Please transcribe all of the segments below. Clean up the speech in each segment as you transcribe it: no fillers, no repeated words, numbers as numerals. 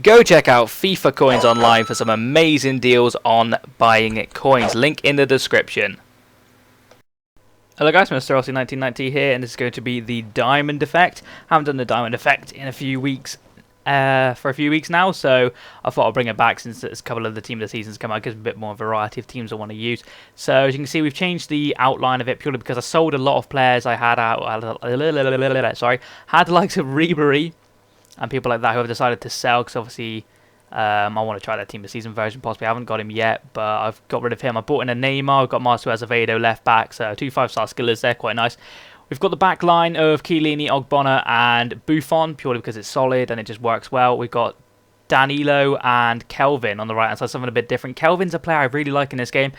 Go check out FIFA Coins online for some amazing deals on buying coins. Link in the description. Hello guys, Mr. Rossi 1990 here, and this is going to be the Diamond Effect. I haven't done the Diamond Effect in a few weeks, for a few weeks now, so I thought I'll bring it back since a couple of the Team of the Seasons come out. It gives a bit more variety of teams I want to use. So as you can see, we've changed the outline of it purely because I sold a lot of players I had out. Sorry, had the likes of Ribery and people like that who have decided to sell because obviously I want to try that Team of the Season version. Possibly I haven't got him yet, but I've got rid of him. I bought in a Neymar. I've got Marcelo Azevedo left back, so 2 5-star skillers there, quite nice. We've got the back line of Chiellini, Ogbonna and Buffon, purely because it's solid and it just works well. We've got Danilo and Kelvin on the right hand side, something a bit different. Kelvin's a player I really like in this game,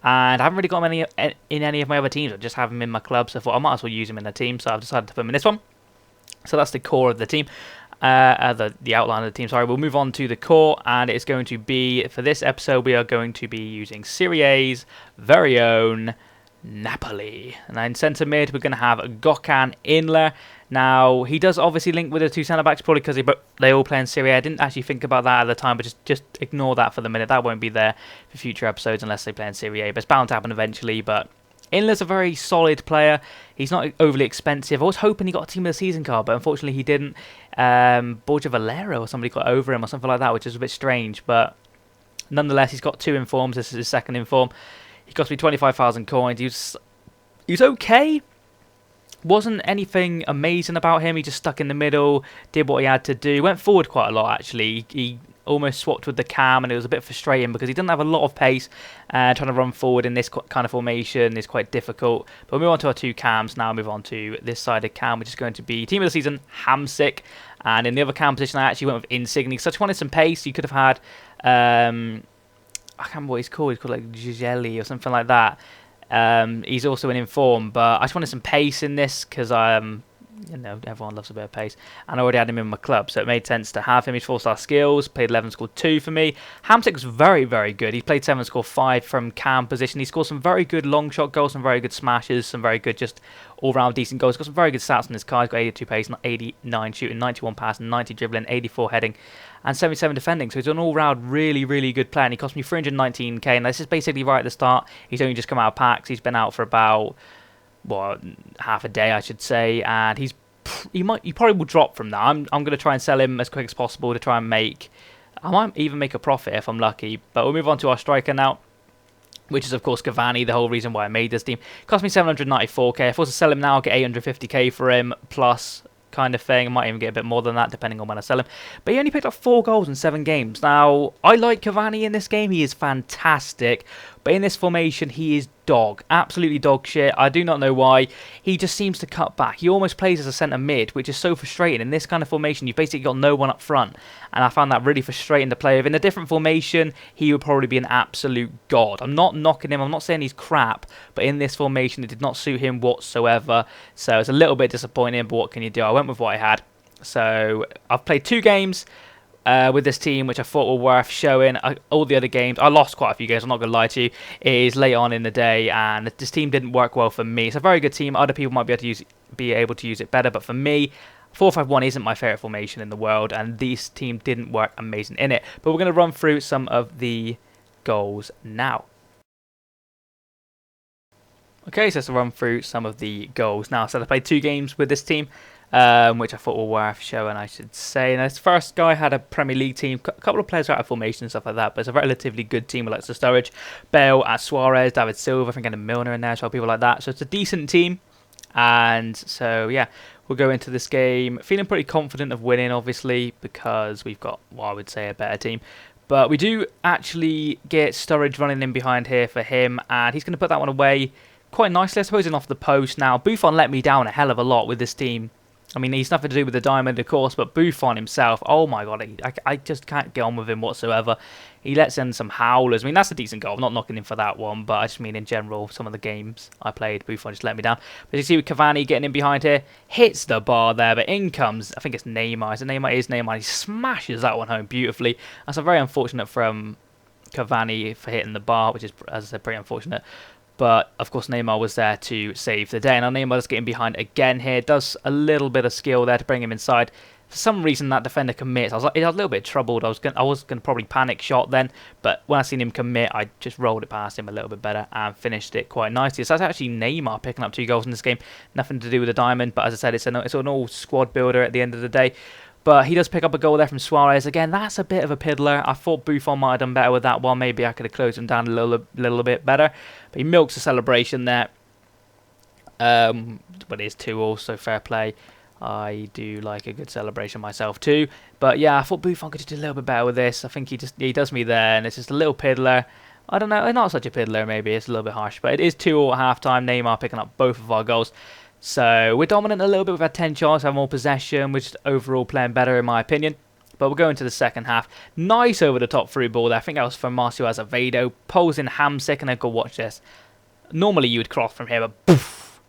and I haven't really got him in any of my other teams. I just have him in my club, so I thought I might as well use him in the team, so I've decided to put him in this one. So that's the core of the team. The outline of the team, sorry. We'll move on to the core, and it's going to be, for this episode, we are going to be using Serie A's very own Napoli. And then centre mid, we're going to have Gökhan Inler. Now, he does obviously link with the 2 centre-backs, probably because they all play in Serie A. I didn't actually think about that at the time, but just ignore that for the minute. That won't be there for future episodes unless they play in Serie A, but it's bound to happen eventually. But Inler's a very solid player. He's not overly expensive. I was hoping he got a Team of the Season card, but unfortunately he didn't. Borja Valero or somebody got over him or something like that, which is a bit strange. But nonetheless, he's got 2 informs. This is his second inform. He cost me 25,000 coins. He was okay. Wasn't anything amazing about him. He just stuck in the middle, did what he had to do. Went forward quite a lot, actually. He almost swapped with the cam, and it was a bit frustrating because he didn't have a lot of pace. Trying to run forward in this kind of formation is quite difficult. But we'll move on to our 2 cams now. Move on to this side of cam, which is going to be Team of the Season, Hamsik. And in the other cam position, I actually went with Insigne because I just wanted some pace. You could have had, I can't remember what he's called. He's called like Giseli or something like that. He's also an inform, but I just wanted some pace in this because you know, everyone loves a bit of pace, and I already had him in my club, so it made sense to have him. He's 4-star skills, played 11, scored 2 for me. Hamsik was very, very good. He played 7, scored 5 from cam position. He scored some very good long shot goals, some very good smashes, some very good just all-round decent goals. He's got some very good stats on his car. He's got 82 pace, 89 shooting, 91 passing, 90 dribbling, 84 heading, and 77 defending. So he's an all-round really, really good player, and he cost me 319k, and this is basically right at the start. He's only just come out of packs. He's been out for about half a day, I should say, and he probably will drop from that. I'm going to try and sell him as quick as possible to try and I might even make a profit if I'm lucky. But we'll move on to our striker now, which is of course Cavani, the whole reason why I made this team. It cost me 794k. If I was to sell him now, I'll get 850k for him plus kind of thing. I might even get a bit more than that depending on when I sell him. But he only picked up 4 goals in 7 games. Now, I like Cavani in this game. He is fantastic. But in this formation, he is dog. Absolutely dog shit. I do not know why. He just seems to cut back. He almost plays as a centre mid, which is so frustrating. In this kind of formation, you've basically got no one up front. And I found that really frustrating to play with. In a different formation, he would probably be an absolute god. I'm not knocking him. I'm not saying he's crap. But in this formation, it did not suit him whatsoever. So it's a little bit disappointing, but what can you do? I went with what I had. So I've played 2 games with this team, which I thought were worth showing. All the other games, I lost quite a few games, I'm not going to lie to you. It is late on in the day, and this team didn't work well for me. It's a very good team. Other people might be able to use it better, but for me, 4-5-1 isn't my favourite formation in the world, and this team didn't work amazing in it. But we're going to run through some of the goals now. Okay, so let's run through some of the goals now. So I played 2 games with this team, which I thought were worth showing, I should say. And this first guy had a Premier League team, a couple of players out of formation and stuff like that, but it's a relatively good team with like Sturridge, Bale, Suarez, David Silva, I think, and Milner in there as well, people like that. So it's a decent team. And so, yeah, we'll go into this game feeling pretty confident of winning, obviously, because we've got, well, I would say, a better team. But we do actually get Sturridge running in behind here for him, and he's going to put that one away quite nicely, I suppose, and off the post. Now, Buffon let me down a hell of a lot with this team. I mean, he's nothing to do with the diamond, of course, but Buffon himself, oh my god, I just can't get on with him whatsoever. He lets in some howlers. I mean, that's a decent goal. I'm not knocking him for that one, but I just mean in general, some of the games I played, Buffon just let me down. But you see with Cavani getting in behind here, hits the bar there, but in comes, I think it's Neymar. Is it Neymar? It is Neymar. He smashes that one home beautifully. That's a very unfortunate from Cavani for hitting the bar, which is, as I said, pretty unfortunate. But, of course, Neymar was there to save the day. Now, Neymar is getting behind again here. Does a little bit of skill there to bring him inside. For some reason, that defender commits. I was a little bit troubled. I was gonna probably panic shot then, but when I seen him commit, I just rolled it past him a little bit better and finished it quite nicely. So that's actually Neymar picking up 2 goals in this game. Nothing to do with the diamond, but as I said, it's an all squad builder at the end of the day. But he does pick up a goal there from Suarez. Again, that's a bit of a piddler. I thought Buffon might have done better with that one. Maybe I could have closed him down a little bit better. But he milks the celebration there. But it is 2-2, so fair play. I do like a good celebration myself too. But yeah, I thought Buffon could just do a little bit better with this. I think he does me there, and it's just a little piddler. I don't know, not such a piddler maybe. It's a little bit harsh. But it is 2-2 at half-time. Neymar picking up both of our goals. So we're dominant a little bit. We've had 10 shots, have more possession. We're just overall playing better in my opinion. But we're going to the second half. Nice over the top through ball there. I think that was from Marcio Azevedo. Pulls in Hamsik, and then go watch this. Normally you would cross from here, but poof,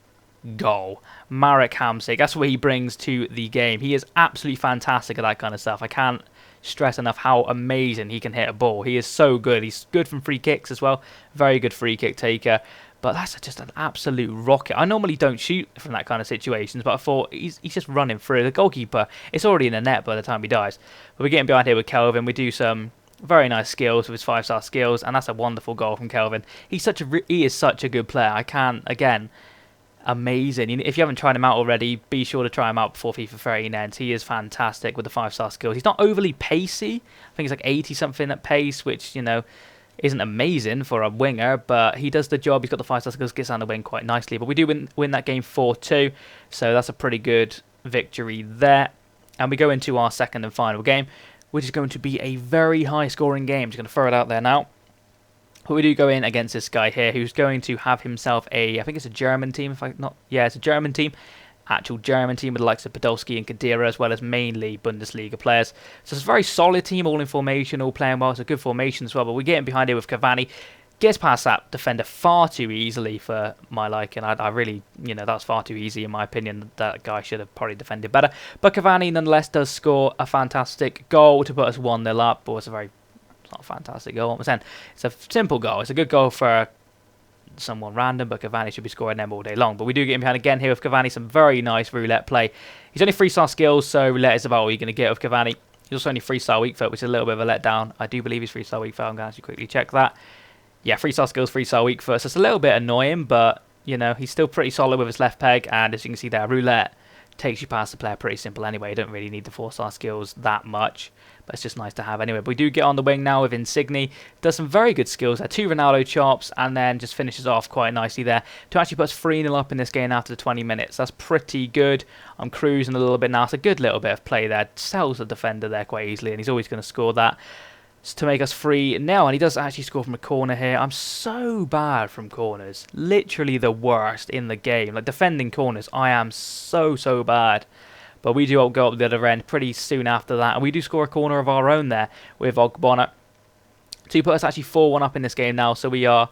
goal. Marek Hamsik. That's what he brings to the game. He is absolutely fantastic at that kind of stuff. I can't stress enough how amazing he can hit a ball. He is so good. He's good from free kicks as well. Very good free kick taker. But that's just an absolute rocket. I normally don't shoot from that kind of situations, but I thought he's just running through. The goalkeeper, it's already in the net by the time he dies. But we're getting behind here with Kelvin. We do some very nice skills with his 5-star skills, and that's a wonderful goal from Kelvin. He is such a good player. I can't, again, amazing. If you haven't tried him out already, be sure to try him out before FIFA 13 ends. He is fantastic with the 5-star skills. He's not overly pacey. I think he's like 80-something at pace, which, you know, isn't amazing for a winger, but he does the job. He's got the 5-star skills, gets on the wing quite nicely. But we do win that game 4-2, so that's a pretty good victory there. And we go into our second and final game, which is going to be a very high-scoring game. Just going to throw it out there now. But we do go in against this guy here, who's going to have himself I think it's a German team, it's a German team. Actual German team with the likes of Podolski and Kadira, as well as mainly Bundesliga players. So it's a very solid team, all in formation, all playing well. It's a good formation as well, but we're getting behind here with Cavani. Gets past that defender far too easily for my liking. I really, that's far too easy in my opinion. That guy should have probably defended better. But Cavani nonetheless does score a fantastic goal to put us 1-0 up. But it's not a fantastic goal, what I'm saying. It's a simple goal. It's a good goal for someone random, but Cavani should be scoring them all day long. But we do get him behind again here with Cavani. Some very nice roulette play. He's only 3-star skills, so roulette is about what you're going to get with Cavani. He's also only 3-star weak foot, which is a little bit of a letdown. I do believe he's 3-star weak foot. I'm going to actually quickly check that. Yeah, 3-star skills, 3-star weak foot. So it's a little bit annoying, but, he's still pretty solid with his left peg. And as you can see there, roulette takes you past the player pretty simple anyway. You don't really need the 4-star skills that much, but it's just nice to have anyway. But we do get on the wing now with Insigne. Does some very good skills there. 2 Ronaldo chops, and then just finishes off quite nicely there to actually put us 3-0 up in this game after the 20 minutes. That's pretty good. I'm cruising a little bit now. It's a good little bit of play there. Sells the defender there quite easily, and he's always going to score that to make us 3-0, and he does actually score from a corner here. I'm so bad from corners. Literally the worst in the game. Like, defending corners, I am so bad. But we do go up the other end pretty soon after that, and we do score a corner of our own there with Ogbonna to put us actually 4-1 up in this game now. So we are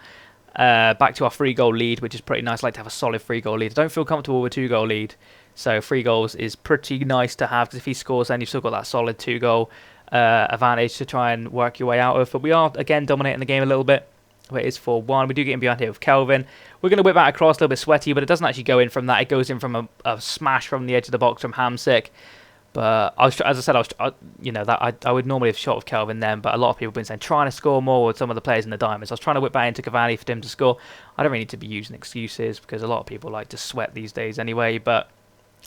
back to our 3-goal lead, which is pretty nice. I like to have a solid 3-goal lead. I don't feel comfortable with a 2-goal lead, so 3 goals is pretty nice to have, because if he scores, then you've still got that solid 2-goal advantage to try and work your way out of. But we are again dominating the game a little bit. But it is 4-1. We do get in behind here with Kelvin. We're going to whip that across, a little bit sweaty, but it doesn't actually go in from that. It goes in from a smash from the edge of the box from Hamsik. But as I said, I would normally have shot with Kelvin then, but a lot of people have been saying trying to score more with some of the players in the diamonds. I was trying to whip that into Cavani for him to score. I don't really need to be using excuses, because a lot of people like to sweat these days anyway, but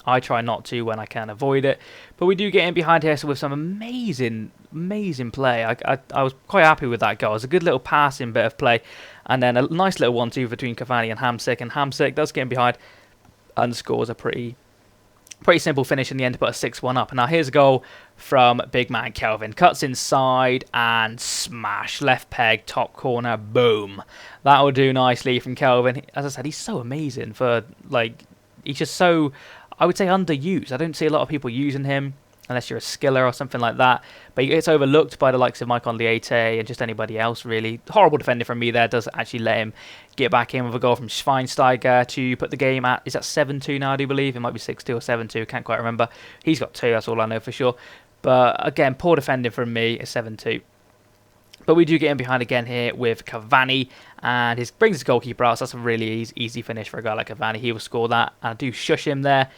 I try not to when I can avoid it. But we do get in behind here, so with some amazing play. I was quite happy with that goal. It was a good little passing bit of play, and then a nice little 1-2 between Cavani and Hamsik. And Hamsik does get in behind and scores a pretty simple finish in the end to put a 6-1 up. And now here's a goal from big man Kelvin. Cuts inside and smash. Left peg, top corner, boom. That will do nicely from Kelvin. As I said, he's so amazing for, he's just so, I would say, underused. I don't see a lot of people using him, unless you're a skiller or something like that. But he gets overlooked by the likes of Maicon Liete and just anybody else, really. Horrible defender from me there. Does actually let him get back in with a goal from Schweinsteiger to put the game at, is that 7-2 now, I do believe? It might be 6-2 or 7-2, can't quite remember. He's got 2, that's all I know for sure. But again, poor defending from me, it's 7-2. But we do get in behind again here with Cavani, and brings his goalkeeper out, so that's a really easy finish for a guy like Cavani. He will score that, and I do shush him there.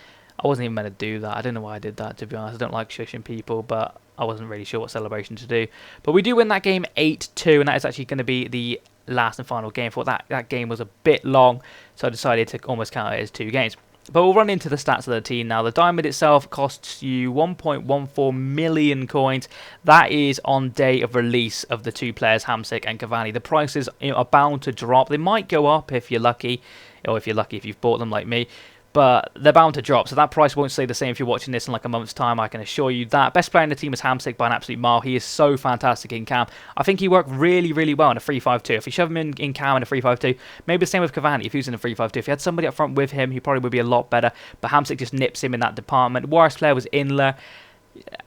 I wasn't even meant to do that. I don't know why I did that, to be honest. I don't like shushing people, but I wasn't really sure what celebration to do. But we do win that game 8-2, and that is actually going to be the last and final game. For that game was a bit long, so I decided to almost count it as 2 games. But we'll run into the stats of the team now. The diamond itself costs you 1.14 million coins. That is on day of release of the 2 players, Hamsik and Cavani. The prices are bound to drop. They might go up if you're lucky, or if you've bought them like me. But they're bound to drop, so that price won't stay the same if you're watching this in like a month's time, I can assure you that. Best player in the team is Hamsik by an absolute mile. He is so fantastic in Cam. I think he worked really, really well in a 3-5-2. If you shove him in Cam in a 3-5-2, maybe the same with Cavani if he was in a 3-5-2. If he had somebody up front with him, he probably would be a lot better. But Hamsik just nips him in that department. Worst player was Inler.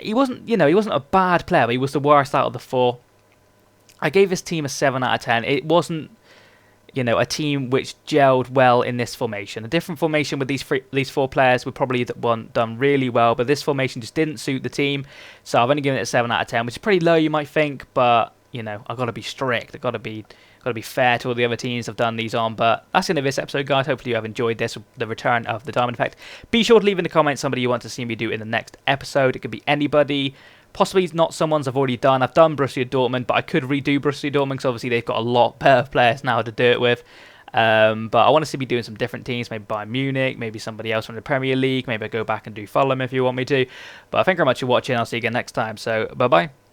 He wasn't a bad player, but he was the worst out of the 4. I gave this team a 7 out of 10. It wasn't, a team which gelled well in this formation. A different formation with these 4 players would probably done really well, but this formation just didn't suit the team. So I've only given it a 7 out of 10, which is pretty low, you might think, but I've got to be strict. I've got to be fair to all the other teams I've done these on. But that's the end of this episode, guys. Hopefully you have enjoyed this, the return of the Diamond Effect. Be sure to leave in the comments somebody you want to see me do in the next episode. It could be anybody. Possibly not someone's I've already done. I've done Borussia Dortmund, but I could redo Borussia Dortmund because obviously they've got a lot better players now to do it with. But I want to see me doing some different teams, maybe Bayern Munich, maybe somebody else from the Premier League. Maybe I go back and do Fulham if you want me to. But thank you very much for watching. I'll see you again next time. So, bye-bye.